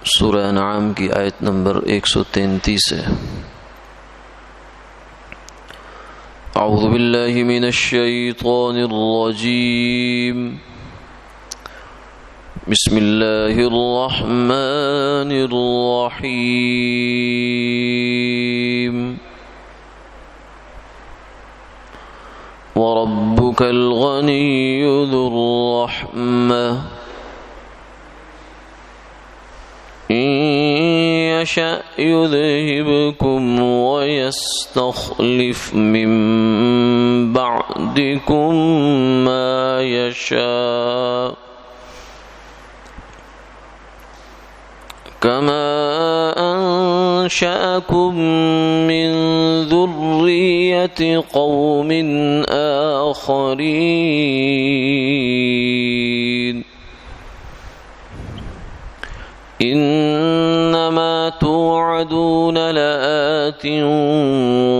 سورہ انعام کی آیت نمبر 133 ہے۔ اعوذ باللہ من الشیطان الرجیم، بسم اللہ الرحمن الرحیم۔ وَرَبُّكَ الْغَنِيُّ ذُو الرَّحْمَةِ إِن يَشَأْ يُذْهِبْكُمْ وَيَسْتَخْلِفْ مِن بَعْدِكُم مَّا يَشَاءُ كَمَا أَنشَأَكُم مِّن ذُرِّيَّةِ قَوْمٍ آخَرِينَ إِنَّمَا تُوعَدُونَ لَآتٍ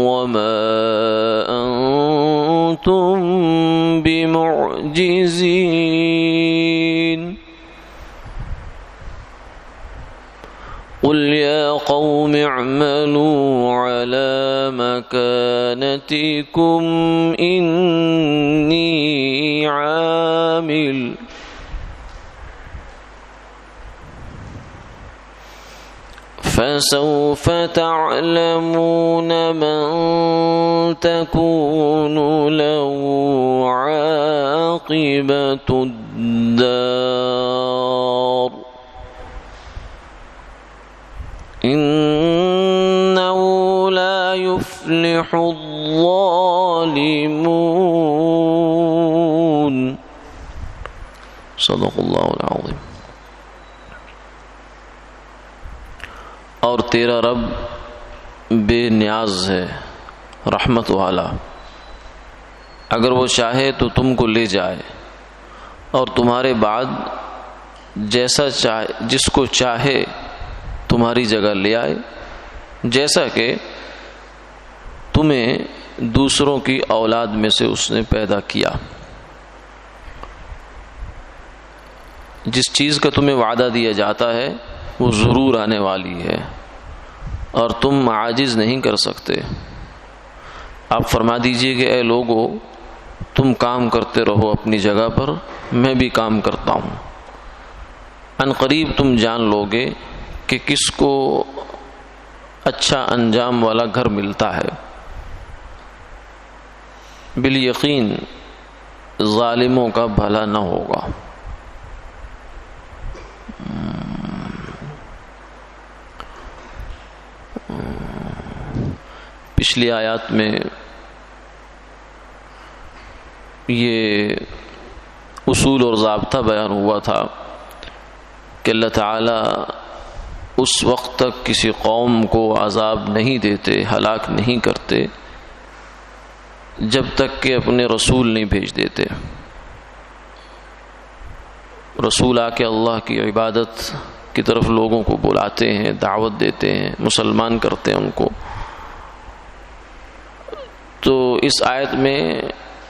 وَمَا أَنتُم بِمُعْجِزِينَ قُلْ يَا قَوْمِ اعْمَلُوا عَلَى مَكَانَتِكُمْ إِنِّي عَامِلٌ فسوف تعلمون من تكون له عاقبة الدار إنه لا يفلح الظالمون صدق اللہ العظیم۔ اور تیرا رب بے نیاز ہے، رحمت والا، اگر وہ چاہے تو تم کو لے جائے اور تمہارے بعد جیسا چاہے جس کو چاہے تمہاری جگہ لے آئے، جیسا کہ تمہیں دوسروں کی اولاد میں سے اس نے پیدا کیا۔ جس چیز کا تمہیں وعدہ دیا جاتا ہے وہ ضرور آنے والی ہے اور تم عاجز نہیں کر سکتے۔ آپ فرما دیجئے کہ اے لوگو، تم کام کرتے رہو اپنی جگہ پر، میں بھی کام کرتا ہوں۔ ان قریب تم جان لوگے کہ کس کو اچھا انجام والا گھر ملتا ہے۔ بالیقین ظالموں کا بھلا نہ ہوگا۔ پچھلی آیات میں یہ اصول اور ضابطہ بیان ہوا تھا کہ اللہ تعالیٰ اس وقت تک کسی قوم کو عذاب نہیں دیتے، ہلاک نہیں کرتے جب تک کہ اپنے رسول نہیں بھیج دیتے۔ رسول آ کے اللہ کی عبادت کی طرف لوگوں کو بلاتے ہیں، دعوت دیتے ہیں، مسلمان کرتے ہیں ان کو۔ تو اس آیت میں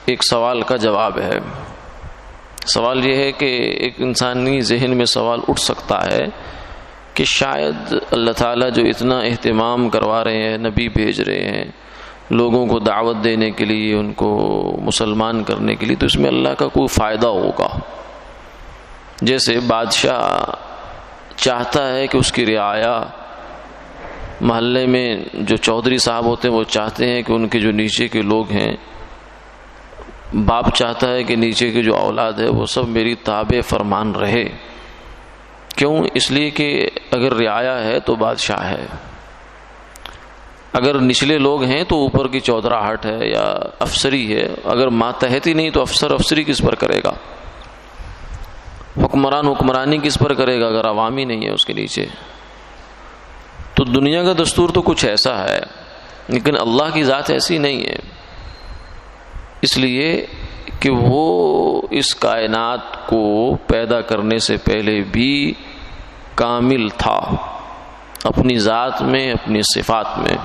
ایک سوال کا جواب ہے۔ سوال یہ ہے کہ ایک انسانی ذہن میں سوال اٹھ سکتا ہے کہ شاید اللہ تعالیٰ جو اتنا اہتمام کروا رہے ہیں، نبی بھیج رہے ہیں لوگوں کو دعوت دینے کے لیے، ان کو مسلمان کرنے کے لیے، تو اس میں اللہ کا کوئی فائدہ ہوگا۔ جیسے بادشاہ چاہتا ہے کہ اس کی رعایا، محلے میں جو چودھری صاحب ہوتے ہیں وہ چاہتے ہیں کہ ان کے جو نیچے کے لوگ ہیں، باپ چاہتا ہے کہ نیچے کی جو اولاد ہے وہ سب میری تابع فرمان رہے۔ کیوں؟ اس لیے کہ اگر رعایا ہے تو بادشاہ ہے، اگر نچلے لوگ ہیں تو اوپر کی چودراہٹ ہے یا افسری ہے، اگر ماتحت ہی نہیں تو افسری کس پر کرے گا؟ حکمران حکمرانی کس پر کرے گا اگر عوامی نہیں ہے اس کے نیچے؟ تو دنیا کا دستور تو کچھ ایسا ہے، لیکن اللہ کی ذات ایسی نہیں ہے، اس لیے کہ وہ اس کائنات کو پیدا کرنے سے پہلے بھی کامل تھا، اپنی ذات میں، اپنی صفات میں۔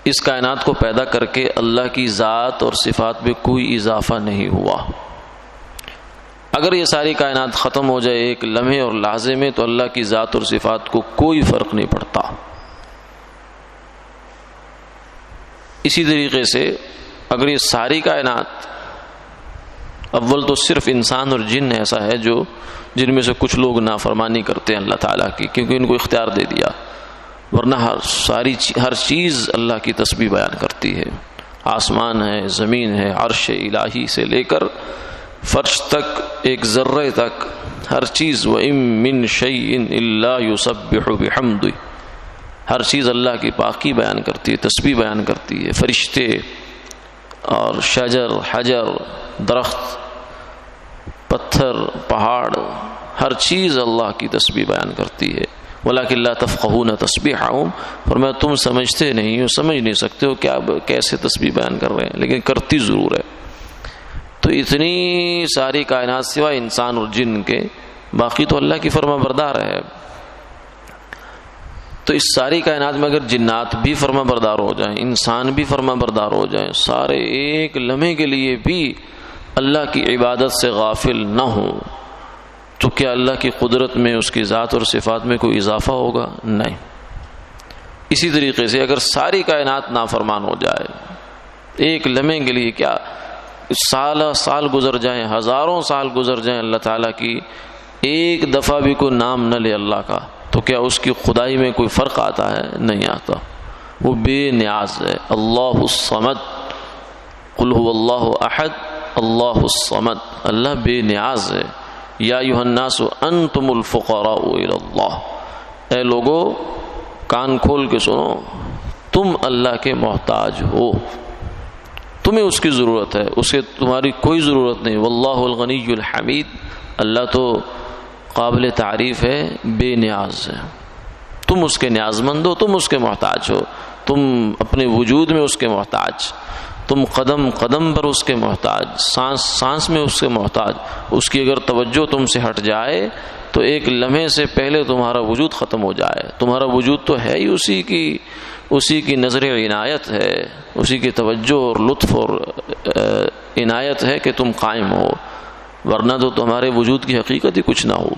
اس کائنات کو پیدا کر کے اللہ کی ذات اور صفات میں کوئی اضافہ نہیں ہوا۔ اگر یہ ساری کائنات ختم ہو جائے ایک لمحے اور لحظے میں تو اللہ کی ذات اور صفات کو کوئی فرق نہیں پڑتا۔ اسی طریقے سے اگر یہ ساری کائنات، اول تو صرف انسان اور جن ایسا ہے جن میں سے کچھ لوگ نافرمانی کرتے ہیں اللہ تعالیٰ کی، کیونکہ ان کو اختیار دے دیا، ورنہ ہر چیز اللہ کی تسبیح بیان کرتی ہے۔ آسمان ہے، زمین ہے، عرش الہی سے لے کر فرش تک، ایک ذرے تک، ہر چیز وَإِن مِّن شَيْءٍ إِلَّا يُسَبِّحُ بِحَمْدِهِ، ہر چیز اللہ کی پاکی بیان کرتی ہے، تسبیح بیان کرتی ہے۔ فرشتے اور شجر، حجر، درخت، پتھر، پہاڑ، ہر چیز اللہ کی تسبیح بیان کرتی ہے۔ وَلَكِن لَا تَفْقَهُونَ تَسْبِيحَهُمْ، فرمایا تم سمجھتے نہیں ہو، سمجھ نہیں سکتے ہو کیسے تسبیح بیان کر رہے ہیں، لیکن کرتی ضرور ہے۔ تو اتنی ساری کائنات سوائے انسان اور جن کے، باقی تو اللہ کی فرما بردار ہے۔ تو اس ساری کائنات میں اگر جنات بھی فرما بردار ہو جائیں، انسان بھی فرما بردار ہو جائیں، سارے ایک لمحے کے لیے بھی اللہ کی عبادت سے غافل نہ ہوں، تو کیا اللہ کی قدرت میں، اس کی ذات اور صفات میں کوئی اضافہ ہوگا؟ نہیں۔ اسی طریقے سے اگر ساری کائنات نافرمان ہو جائے ایک لمحے کے لیے، کیا سال گزر جائیں، ہزاروں سال گزر جائیں، اللہ تعالیٰ کی ایک دفعہ بھی کوئی نام نہ لے اللہ کا، تو کیا اس کی خدائی میں کوئی فرق آتا ہے؟ نہیں آتا۔ وہ بے نیاز ہے۔ اللہ الصمد، قل هو اللہ احد، اللہ الصمد، اللہ بے نیاز ہے۔ یا ایھا الناس انتم الفقراء الی اللہ، اے لوگو کان کھول کے سنو، تم اللہ کے محتاج ہو، تمہیں اس کی ضرورت ہے، اسے تمہاری کوئی ضرورت نہیں۔ واللہ الغنی الحمید، اللہ تو قابل تعریف ہے، بے نیاز ہے، تم اس کے نیاز مند ہو، تم اس کے محتاج ہو، تم اپنے وجود میں اس کے محتاج، تم قدم قدم پر اس کے محتاج، سانس سانس میں اس کے محتاج۔ اس کی اگر توجہ تم سے ہٹ جائے تو ایک لمحے سے پہلے تمہارا وجود ختم ہو جائے۔ تمہارا وجود تو ہے ہی اسی کی نظر عنایت ہے، اسی کی توجہ اور لطف اور عنایت ہے کہ تم قائم ہو، ورنہ تو تمہارے وجود کی حقیقت ہی کچھ نہ ہو۔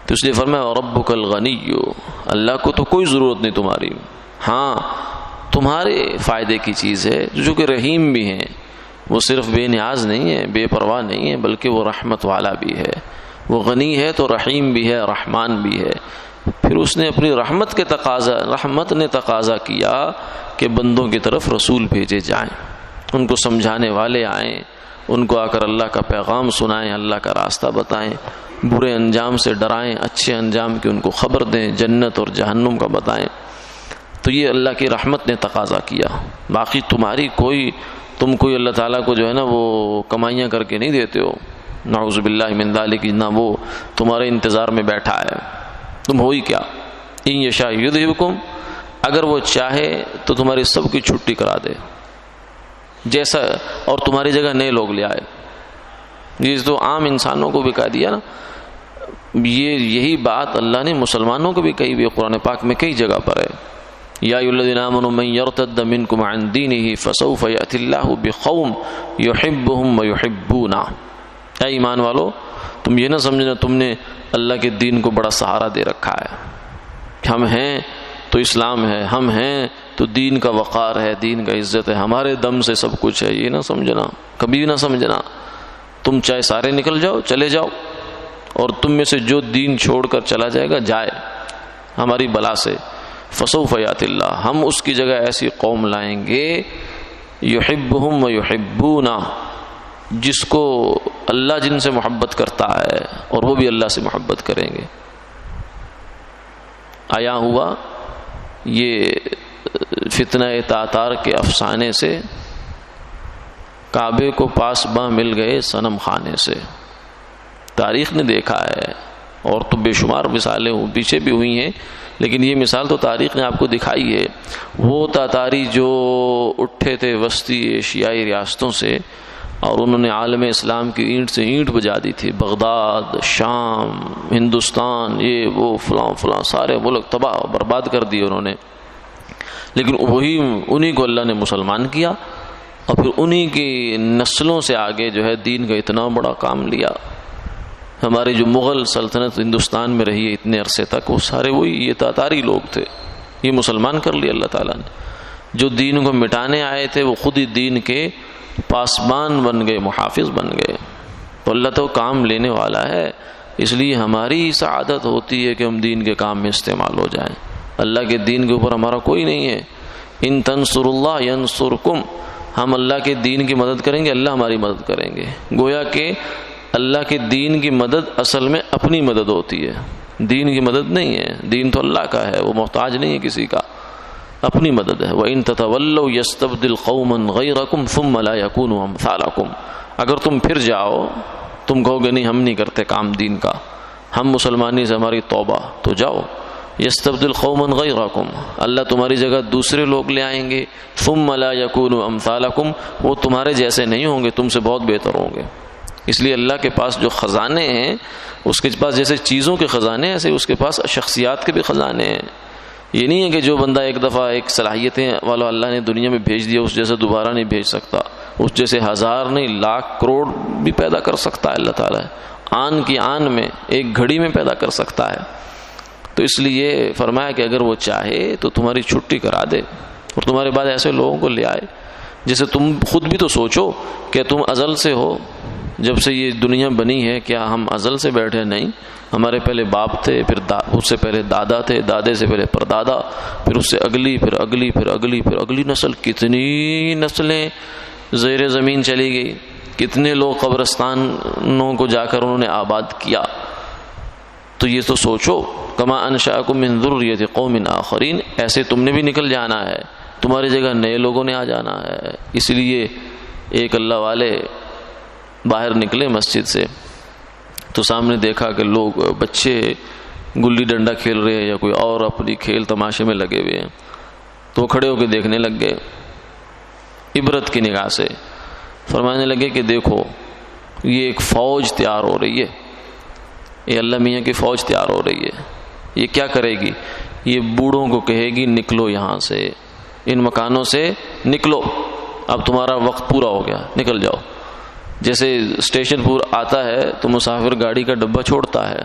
تو اس لیے فرمایا ربک الغنی، اللہ کو تو کوئی ضرورت نہیں تمہاری، ہاں تمہارے فائدے کی چیز ہے، جو کہ رحیم بھی ہیں، وہ صرف بے نیاز نہیں ہے، بے پرواہ نہیں ہے، بلکہ وہ رحمت والا بھی ہے۔ وہ غنی ہے تو رحیم بھی ہے، رحمان بھی ہے۔ پھر اس نے اپنی رحمت نے تقاضا کیا کہ بندوں کی طرف رسول بھیجے جائیں، ان کو سمجھانے والے آئیں، ان کو آ کر اللہ کا پیغام سنائیں، اللہ کا راستہ بتائیں، برے انجام سے ڈرائیں، اچھے انجام کی ان کو خبر دیں، جنت اور جہنم کا بتائیں۔ تو یہ اللہ کی رحمت نے تقاضا کیا۔ باقی تم کوئی اللہ تعالیٰ کو جو ہے نا وہ کمائیاں کر کے نہیں دیتے ہو، نعوذ باللہ من ذالک، نہ وہ تمہارے انتظار میں بیٹھا ہے، تم ہو ہی کیا۔ ان یشاء یذھبکم، اگر وہ چاہے تو تمہاری سب کی چھٹی کرا دے جیسا، اور تمہاری جگہ نئے لوگ لے آئے۔ یہ تو عام انسانوں کو بھی کہہ دیا نا، یہی بات اللہ نے مسلمانوں کو بھی کہی ہوئی قرآن پاک میں کئی جگہ پر ہے۔ یا ایھا الذین آمنوا من یرتد منکم عن دینہ فسوف یأتی اللہ بقوم یحبهم ویحبونہ، اے ایمان والو تم یہ نہ سمجھنا تم نے اللہ کے دین کو بڑا سہارا دے رکھا ہے، ہم ہیں تو اسلام ہے، ہم ہیں تو دین کا وقار ہے، دین کا عزت ہے، ہمارے دم سے سب کچھ ہے، یہ نہ سمجھنا، کبھی بھی نہ سمجھنا۔ تم چاہے سارے نکل جاؤ، چلے جاؤ، اور تم میں سے جو دین چھوڑ کر چلا جائے گا جائے ہماری بلا سے، فسوف یأتی اللہ، ہم اس کی جگہ ایسی قوم لائیں گے یحبہم ویحبونہ، جس کو اللہ جن سے محبت کرتا ہے اور وہ بھی اللہ سے محبت کریں گے۔ آیا ہوا یہ فتنہ تاتار کے افسانے سے، کعبے کو پاس باں مل گئے صنم خانے سے، تاریخ نے دیکھا ہے، اور تو بے شمار مثالیں پیچھے بھی ہوئی ہیں، لیکن یہ مثال تو تاریخ نے آپ کو دکھائی ہے۔ وہ تاتاری جو اٹھے تھے وسطی ایشیائی ریاستوں سے، اور انہوں نے عالم اسلام کی اینٹ سے اینٹ بجا دی تھی، بغداد، شام، ہندوستان، یہ وہ فلاں سارے ملک تباہ برباد کر دیے انہوں نے، لیکن انہی کو اللہ نے مسلمان کیا۔ اور پھر انہی کی نسلوں سے آگے جو ہے دین کا اتنا بڑا کام لیا. ہمارے جو مغل سلطنت ہندوستان میں رہی ہے اتنے عرصے تک، وہ سارے وہی یہ تاتاری لوگ تھے. یہ مسلمان کر لیا اللہ تعالیٰ نے. جو دین کو مٹانے آئے تھے وہ خود ہی دین کے پاسبان بن گئے، محافظ بن گئے. تو اللہ تو کام لینے والا ہے، اس لیے ہماری سعادت ہوتی ہے کہ ہم دین کے کام میں استعمال ہو جائیں. اللہ کے دین کے اوپر ہمارا کوئی نہیں ہے. ان تنصر اللہ ینصرکم، ہم اللہ کے دین کی مدد کریں گے، اللہ ہماری مدد کریں گے. گویا کہ اللہ کے دین کی مدد اصل میں اپنی مدد ہوتی ہے، دین کی مدد نہیں ہے. دین تو اللہ کا ہے، وہ محتاج نہیں ہے کسی کا، اپنی مدد ہے. وَإِن تَتَوَلَّوْا يَسْتَبْدِلْ قَوْمًا غَيْرَكُمْ ثُمَّ لَا يَكُونُوا أَمْثَالَكُمْ. اگر تم پھر جاؤ، تم کہو گے نہیں ہم نہیں کرتے کام دین کا، ہم مسلمانی سے ہماری توبہ، تو جاؤ. یستبدل قوما غیرکم، اللہ تمہاری جگہ دوسرے لوگ لے آئیں گے. ثم لا یکونوا امثالکم، وہ تمہارے جیسے نہیں ہوں گے، تم سے بہت بہتر ہوں گے. اس لیے اللہ کے پاس جو خزانے ہیں، اس کے پاس جیسے چیزوں کے خزانے ہیں، ایسے اس کے پاس شخصیات کے بھی خزانے ہیں. یہ نہیں ہے کہ جو بندہ ایک دفعہ ایک صلاحیتیں والا اللہ نے دنیا میں بھیج دیا اس جیسے دوبارہ نہیں بھیج سکتا. اس جیسے ہزار نہیں لاکھ کروڑ بھی پیدا کر سکتا ہے اللہ تعالیٰ. آن کی آن میں ایک گھڑی میں پیدا کر سکتا ہے. تو اس لیے فرمایا کہ اگر وہ چاہے تو تمہاری چھٹی کرا دے اور تمہارے بعد ایسے لوگوں کو لے آئے. جیسے تم خود بھی تو سوچو کہ تم ازل سے ہو، جب سے یہ دنیا بنی ہے کیا ہم ازل سے بیٹھے؟ نہیں، ہمارے پہلے باپ تھے، پھر اس سے پہلے دادا تھے، دادے سے پہلے پردادا، پھر اس سے اگلی، پھر اگلی، پھر اگلی، پھر اگلی نسل. کتنی نسلیں زیر زمین چلی گئی، کتنے لوگ قبرستانوں کو جا کر انہوں نے آباد کیا. تو یہ تو سوچو، کما انشأکم من ذریۃ قوم آخرین، ایسے تم نے بھی نکل جانا ہے، تمہاری جگہ نئے لوگوں نے آ جانا ہے. اس لیے ایک اللہ والے باہر نکلے مسجد سے تو سامنے دیکھا کہ لوگ بچے گلی ڈنڈا کھیل رہے ہیں یا کوئی اور اپنی کھیل تماشے میں لگے ہوئے ہیں. تو وہ کھڑے ہو کے دیکھنے لگ گئے عبرت کی نگاہ سے. فرمانے لگے کہ دیکھو یہ ایک فوج تیار ہو رہی ہے، یہ اللہ میاں کی فوج تیار ہو رہی ہے. یہ کیا کرے گی؟ یہ بوڑھوں کو کہے گی نکلو یہاں سے، ان مکانوں سے نکلو، اب تمہارا وقت پورا ہو گیا، نکل جاؤ. جیسے اسٹیشن پور آتا ہے تو مسافر گاڑی کا ڈبہ چھوڑتا ہے،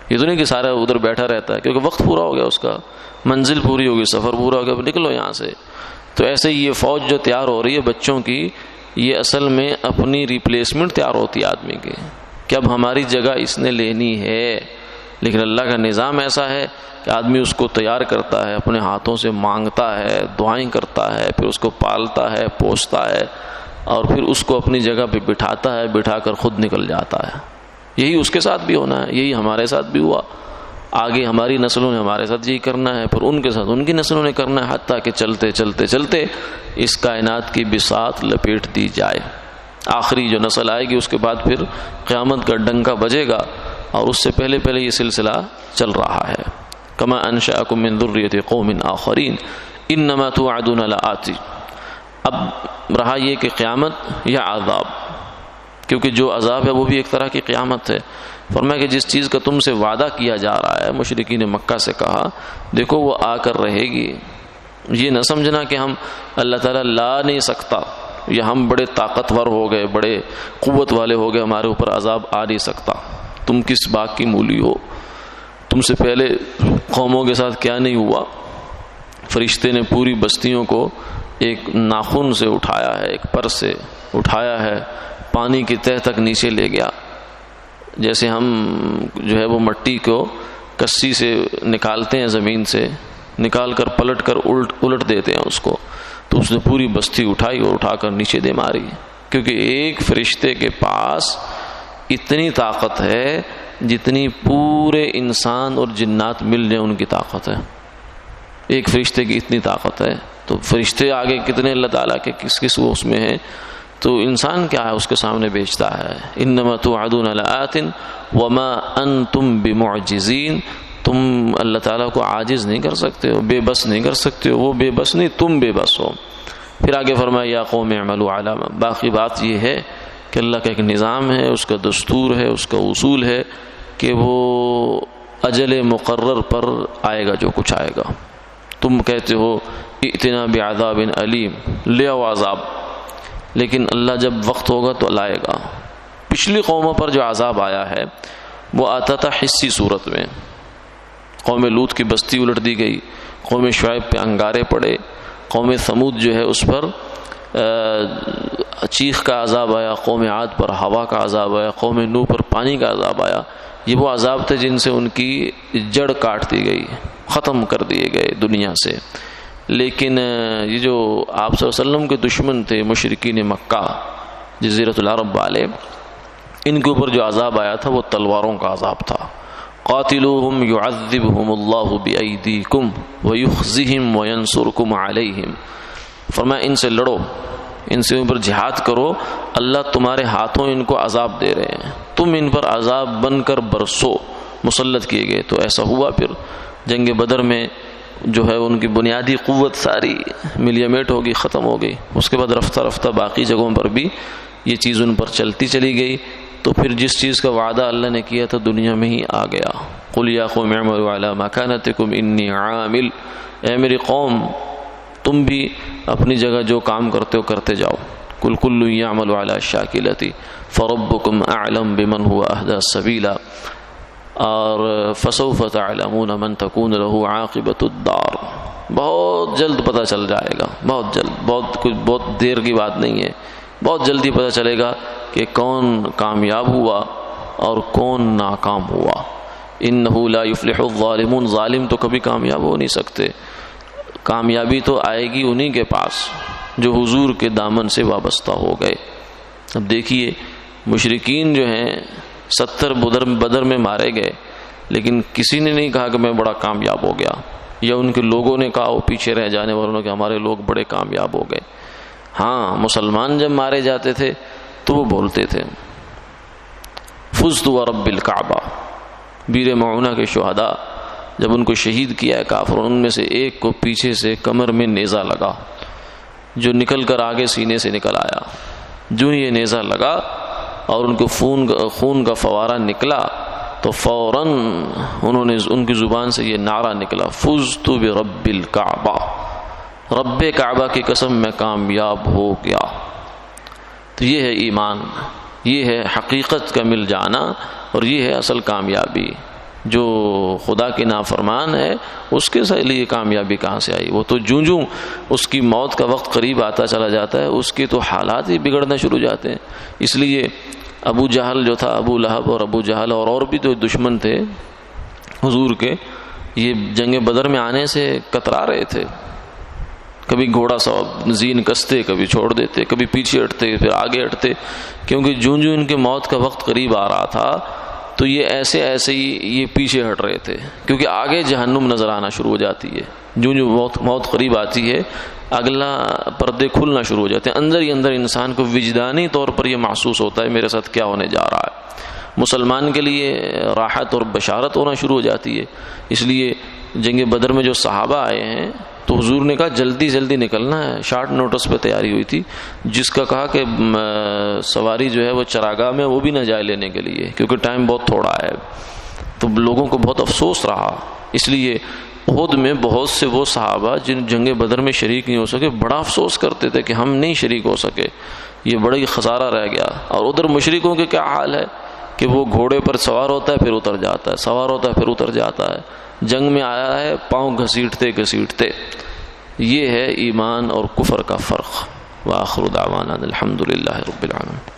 یہ تو نہیں کہ سارا ادھر بیٹھا رہتا ہے، کیونکہ وقت پورا ہو گیا، اس کا منزل پوری ہوگی، سفر پورا ہو گیا، اب نکلو یہاں سے. تو ایسے ہی یہ فوج جو تیار ہو رہی ہے بچوں کی، یہ اصل میں اپنی ریپلیسمنٹ تیار ہوتی ہے آدمی کی کہ اب ہماری جگہ اس نے لینی ہے. لیکن اللہ کا نظام ایسا ہے کہ آدمی اس کو تیار کرتا ہے، اپنے ہاتھوں سے مانگتا ہے، دعائیں کرتا ہے، پھر اس کو پالتا ہے، پوستا ہے، اور پھر اس کو اپنی جگہ پہ بٹھاتا ہے، بٹھا کر خود نکل جاتا ہے. یہی اس کے ساتھ بھی ہونا ہے، یہی ہمارے ساتھ بھی ہوا. آگے ہماری نسلوں نے ہمارے ساتھ یہی کرنا ہے، پھر ان کے ساتھ ان کی نسلوں نے کرنا ہے، حتیٰ کہ چلتے چلتے چلتے اس کائنات کی بساط لپیٹ دی جائے. آخری جو نسل آئے گی اس کے بعد پھر قیامت کا ڈنکا بجے گا، اور اس سے پہلے پہلے یہ سلسلہ چل رہا ہے. کما انشأکم من ذریۃ قوم آخرین انما توعدون لآتی. اب رہا یہ کہ قیامت یا عذاب، کیونکہ جو عذاب ہے وہ بھی ایک طرح کی قیامت ہے. فرمایا کہ جس چیز کا تم سے وعدہ کیا جا رہا ہے، مشرکین مکہ سے کہا دیکھو وہ آ کر رہے گی. یہ نہ سمجھنا کہ ہم اللہ تعالیٰ لا نہیں سکتا یا ہم بڑے طاقتور ہو گئے، بڑے قوت والے ہو گئے، ہمارے اوپر عذاب آ نہیں سکتا. تم کس باغ کی مولی ہو؟ تم سے پہلے قوموں کے ساتھ کیا نہیں ہوا؟ فرشتے نے پوری بستیوں کو ایک ناخن سے اٹھایا ہے، ایک پر سے اٹھایا ہے، پانی کی تہ تک نیچے لے گیا. جیسے ہم جو ہے وہ مٹی کو کسی سے نکالتے ہیں، زمین سے نکال کر پلٹ کر الٹ دیتے ہیں اس کو، تو اس نے پوری بستی اٹھائی اور اٹھا کر نیچے دے ماری. کیونکہ ایک فرشتے کے پاس اتنی طاقت ہے جتنی پورے انسان اور جنات مل جائیں ان کی طاقت ہے. ایک فرشتے کی اتنی طاقت ہے، تو فرشتے آگے کتنے اللہ تعالیٰ کے کس کس وہ اس میں ہیں، تو انسان کیا ہے اس کے سامنے بیچتا ہے. انما توعدون لآت وما انتم بمعجزین. تم اللہ تعالیٰ کو عاجز نہیں کر سکتے ہو، بے بس نہیں کر سکتے ہو، وہ بے بس نہیں، تم بے بس ہو. پھر آگے فرمایا یا قوم اعملوا علی ما. باقی بات یہ ہے کہ اللہ کا ایک نظام ہے، اس کا دستور ہے، اس کا اصول ہے کہ وہ اجل مقرر پر آئے گا جو کچھ آئے گا. تم کہتے ہو ائتنا بعذاب علیم، لے آؤ عذاب. لیکن اللہ جب وقت ہوگا تو لائے گا۔ پچھلی قوموں پر جو عذاب آیا ہے وہ آتا تھا حصی صورت میں۔ قوم لوط کی بستی الٹ دی گئی، قوم شعیب پہ انگارے پڑے، قوم ثمود جو ہے اس پر چیخ کا عذاب آیا، قوم عاد پر ہوا کا عذاب آیا، قوم نوح پر پانی کا عذاب آیا۔ یہ وہ عذاب تھے جن سے ان کی جڑ کاٹ دی گئی، ختم کر دیے گئے دنیا سے۔ لیکن یہ جو آپ صلی اللہ علیہ وسلم کے دشمن تھے مشرکین مکہ، جزیرۃ العرب والے، ان کے اوپر جو عذاب آیا تھا وہ تلواروں کا عذاب تھا۔ قاتلوہم یعذبہم اللہ بایدیکم ویخزہم وینصرکم علیہم، فرمایا ان سے لڑو، ان سے اوپر جہاد کرو، اللہ تمہارے ہاتھوں ان کو عذاب دے رہے ہیں، تم ان پر عذاب بن کر برسو، مسلط کیے گئے۔ تو ایسا ہوا، پھر جنگ بدر میں جو ہے ان کی بنیادی قوت ساری ملیمیٹ ہوگی، ختم ہو گئی۔ اس کے بعد رفتہ رفتہ باقی جگہوں پر بھی یہ چیز ان پر چلتی چلی گئی، تو پھر جس چیز کا وعدہ اللہ نے کیا تھا دنیا میں ہی آ گیا۔ قل یا قوم اعملوا علی مکانتکم انی عامل، اے میری قوم تم بھی اپنی جگہ جو کام کرتے ہو کرتے جاؤ۔ کل کل یعمل علی شاکلتی فربکم اعلم بمن هو اہدی سبیلا، اور فسوف تعلمون من تکون له عاقبۃ الدار، بہت جلد پتہ چل جائے گا، بہت جلد، بہت دیر کی بات نہیں ہے، بہت جلدی پتہ چلے گا کہ کون کامیاب ہوا اور کون ناکام ہوا۔ انہ لا یفلح الظالمون، ظالم تو کبھی کامیاب ہو نہیں سکتے، کامیابی تو آئے گی انہی کے پاس جو حضور کے دامن سے وابستہ ہو گئے۔ اب دیکھیے مشرکین جو ہیں 70 بدر میں مارے گئے، لیکن کسی نے نہیں کہا کہ میں بڑا کامیاب ہو گیا، یا ان کے لوگوں نے کہا وہ پیچھے رہ جانے والوں نے کہ ہمارے لوگ بڑے کامیاب ہو گئے۔ ہاں مسلمان جب مارے جاتے تھے تو وہ بولتے تھے فزت ورب الکعبہ۔ بیر معونہ کے شہداء جب ان کو شہید کیا ہے کافروں، ان میں سے ایک کو پیچھے سے کمر میں نیزہ لگا جو نکل کر آگے سینے سے نکل آیا۔ جو یہ نیزہ لگا اور ان کو خون کا فوارہ نکلا تو فوراً انہوں نے ان کی زبان سے یہ نعرہ نکلا فزت برب الکعبہ، رب کعبہ کی قسم میں کامیاب ہو گیا۔ تو یہ ہے ایمان، یہ ہے حقیقت کا مل جانا، اور یہ ہے اصل کامیابی۔ جو خدا کی نافرمان ہے اس کے لیے کامیابی کہاں سے آئی؟ وہ تو جوں اس کی موت کا وقت قریب آتا چلا جاتا ہے اس کے تو حالات ہی بگڑنا شروع ہو جاتے ہیں۔ اس لیے ابو جہل جو تھا، ابو لہب اور ابو جہل اور بھی تو دشمن تھے حضور کے، یہ جنگ بدر میں آنے سے کترا رہے تھے۔ کبھی گھوڑا سوار زین کستے، کبھی چھوڑ دیتے، کبھی پیچھے ہٹتے پھر آگے ہٹتے، کیونکہ جوں ان کے موت کا وقت قریب آ رہا تھا تو یہ ایسے ہی یہ پیچھے ہٹ رہے تھے، کیونکہ آگے جہنم نظر آنا شروع ہو جاتی ہے۔ جو موت قریب آتی ہے اگلا پردے کھلنا شروع ہو جاتے ہیں، اندر ہی اندر انسان کو وجدانی طور پر یہ محسوس ہوتا ہے میرے ساتھ کیا ہونے جا رہا ہے۔ مسلمان کے لیے راحت اور بشارت ہونا شروع ہو جاتی ہے۔ اس لیے جنگ بدر میں جو صحابہ آئے ہیں تو حضور نے کہا جلدی نکلنا ہے، شارٹ نوٹس پہ تیاری ہوئی تھی۔ جس کا کہا کہ سواری جو ہے وہ چراگاہ میں وہ بھی نہ جائے لینے کے لیے کیونکہ ٹائم بہت تھوڑا ہے، تو لوگوں کو بہت افسوس رہا۔ اس لیے احد میں بہت سے وہ صحابہ جن جنگ بدر میں شریک نہیں ہو سکے بڑا افسوس کرتے تھے کہ ہم نہیں شریک ہو سکے، یہ بڑا ہی خسارہ رہ گیا۔ اور ادھر مشرکوں کے کیا حال ہے کہ وہ گھوڑے پر سوار ہوتا ہے پھر اتر جاتا ہے، سوار ہوتا ہے پھر اتر جاتا ہے، جنگ میں آیا ہے پاؤں گھسیٹتے۔ یہ ہے ایمان اور کفر کا فرق۔ وآخر دعوانا الحمد للہ رب العالمین۔